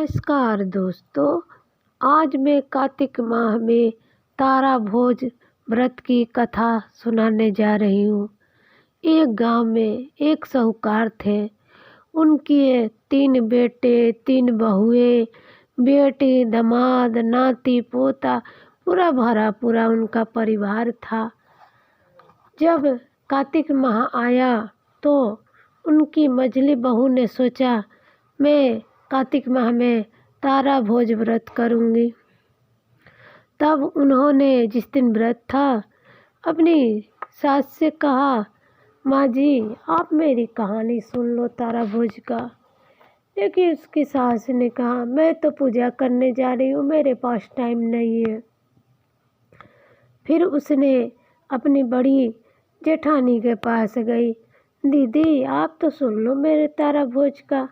नमस्कार दोस्तों। आज मैं कार्तिक माह में तारा भोज व्रत की कथा सुनाने जा रही हूँ। एक गांव में एक साहूकार थे। उनके 3 बेटे 3 बहुएं, बेटी दामाद नाती पोता पूरा भरा पूरा उनका परिवार था। जब कार्तिक माह आया तो उनकी मझली बहू ने सोचा मैं कार्तिक माह में तारा भोज व्रत करूंगी। तब उन्होंने जिस दिन व्रत था अपनी सास से कहा, माँ जी आप मेरी कहानी सुन लो तारा भोज का। लेकिन उसकी सास ने कहा, मैं तो पूजा करने जा रही हूँ, मेरे पास टाइम नहीं है। फिर उसने अपनी बड़ी जेठानी के पास गई, दीदी आप तो सुन लो मेरे तारा भोज का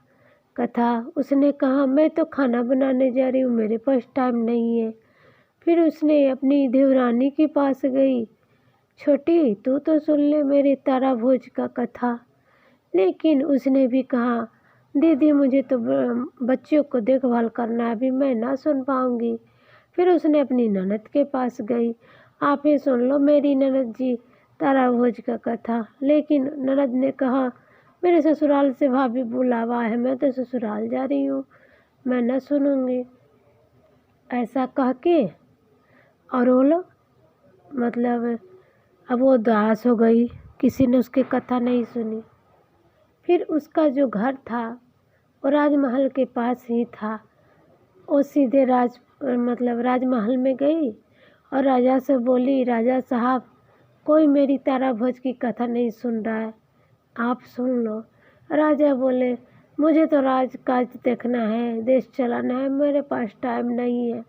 कथा। उसने कहा, मैं तो खाना बनाने जा रही हूँ, मेरे पास टाइम नहीं है। फिर उसने अपनी देवरानी के पास गई, छोटी तू तो सुन ले मेरे तारा भोज का कथा। लेकिन उसने भी कहा, दीदी मुझे तो बच्चों को देखभाल करना है, अभी मैं ना सुन पाऊँगी। फिर उसने अपनी ननद के पास गई, आप ही सुन लो मेरी ननद जी तारा भोज का कथा। लेकिन ननद ने कहा, मेरे ससुराल से भाभी बुलावा है, मैं तो ससुराल जा रही हूँ, मैं न सुनूंगी। ऐसा कह के और वो लोग अब वो उदास हो गई, किसी ने उसकी कथा नहीं सुनी। फिर उसका जो घर था वो राजमहल के पास ही था। वो सीधे राजमहल में गई और राजा से बोली, राजा साहब कोई मेरी तारा भोज की कथा नहीं सुन रहा है, आप सुन लो। राजा बोले, मुझे तो राजकाज देखना है, देश चलाना है, मेरे पास टाइम नहीं है।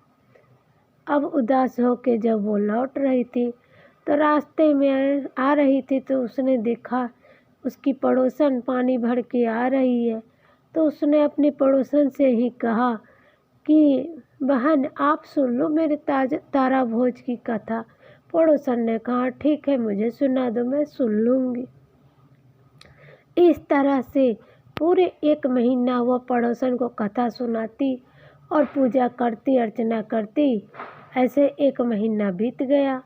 अब उदास होके जब वो लौट रही थी तो रास्ते में आ रही थी तो उसने देखा उसकी पड़ोसन पानी भर के आ रही है। तो उसने अपनी पड़ोसन से ही कहा कि बहन आप सुन लो मेरे तारा भोज की कथा। पड़ोसन ने कहा, ठीक है मुझे सुना दो, मैं सुन लूँगी। इस तरह से पूरे 1 महीना वह पड़ोसन को कथा सुनाती और पूजा करती अर्चना करती। ऐसे 1 महीना बीत गया।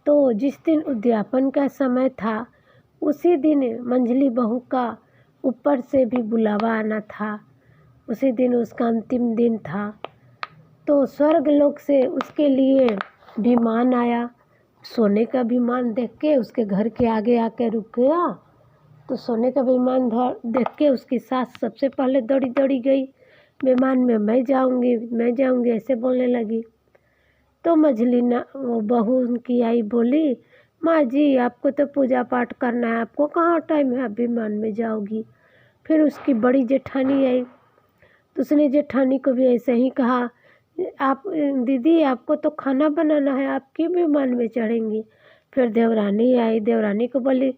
तो जिस दिन उद्यापन का समय था उसी दिन मंझली बहू का ऊपर से भी बुलावा आना था। उसी दिन उसका अंतिम दिन था। तो स्वर्गलोक से उसके लिए विमान आया। सोने का विमान देख के उसके घर के आगे आके रुक गया। तो सोने का विमान देख के उसकी सास सबसे पहले दौड़ी दौड़ी गई, विमान में मैं जाऊंगी ऐसे बोलने लगी। तो मझली वो बहू उनकी आई, बोली, माँ जी आपको तो पूजा पाठ करना है, आपको कहाँ टाइम है, आप विमान में जाओगी। फिर उसकी बड़ी जेठानी आई तो उसने जेठानी को भी ऐसे ही कहा, आप दीदी आपको तो खाना बनाना है, आप क्यों विमान में चढ़ेंगी। फिर देवरानी आई, देवरानी को बोली,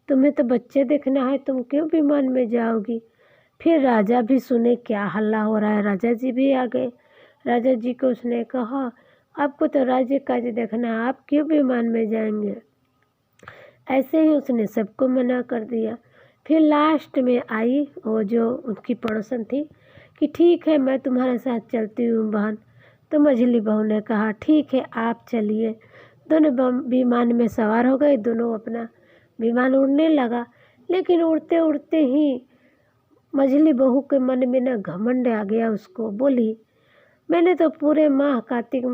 तुम्हें तो बच्चे देखना है, तुम क्यों विमान में जाओगी। फिर राजा भी सुने क्या हल्ला हो रहा है, राजा जी भी आ गए। राजा जी को उसने कहा, आपको तो राज्य काज देखना है, आप क्यों विमान में जाएंगे। ऐसे ही उसने सबको मना कर दिया। फिर लास्ट में आई वो जो उसकी पड़ोसन थी कि ठीक है मैं तुम्हारे साथ चलती हूँ बहन। तो मझली बहू ने कहा, ठीक है आप चलिए। दोनों विमान में सवार हो गए, दोनों अपना विमान उड़ने लगा। लेकिन उड़ते उड़ते ही मझली बहू के मन में न घमंड आ गया। उसको बोली, मैंने तो पूरे माह कार्तिक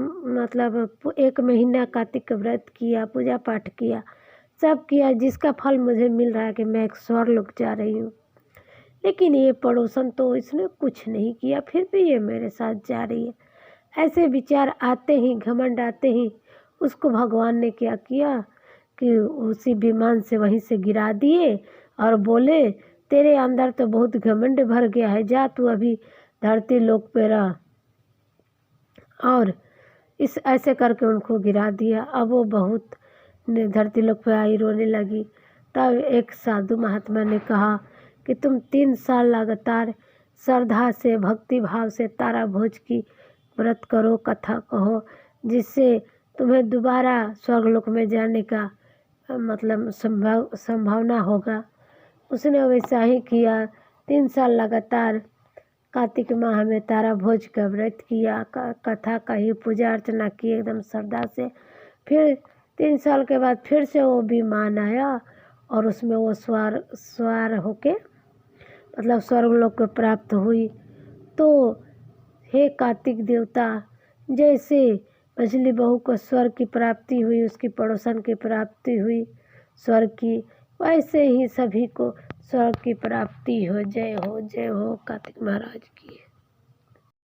1 महीना कार्तिक का व्रत किया, पूजा पाठ किया, सब किया, जिसका फल मुझे मिल रहा है कि मैं एक स्वर्गलोक जा रही हूँ। लेकिन ये पड़ोसन तो इसने कुछ नहीं किया, फिर भी ये मेरे साथ जा रही है। ऐसे विचार आते ही, घमंड आते ही उसको भगवान ने क्या किया कि उसी विमान से वहीं से गिरा दिए और बोले, तेरे अंदर तो बहुत घमंड भर गया है, जा तू अभी धरती लोक पे रह। और इस ऐसे करके उनको गिरा दिया। अब वो बहुत धरती लोक पे आई, रोने लगी। तब एक साधु महात्मा ने कहा कि तुम 3 साल लगातार श्रद्धा से भक्ति भाव से तारा भोज की व्रत करो, कथा कहो, जिससे तुम्हें दोबारा स्वर्गलोक में जाने का संभावना होगा। उसने वैसा ही किया। 3 साल लगातार कार्तिक माह में तारा भोज का व्रत किया, कथा कही, पूजा अर्चना की एकदम श्रद्धा से। फिर 3 साल के बाद फिर से वो विमान आया और उसमें वो सवार होके मतलब स्वर्गलोक को प्राप्त हुई। तो हे कार्तिक देवता, जैसे मछली बहू को स्वर्ग की प्राप्ति हुई, उसकी पड़ोसन की प्राप्ति हुई स्वर्ग की, वैसे ही सभी को स्वर्ग की प्राप्ति हो। जय हो, जय हो कार्तिक महाराज की।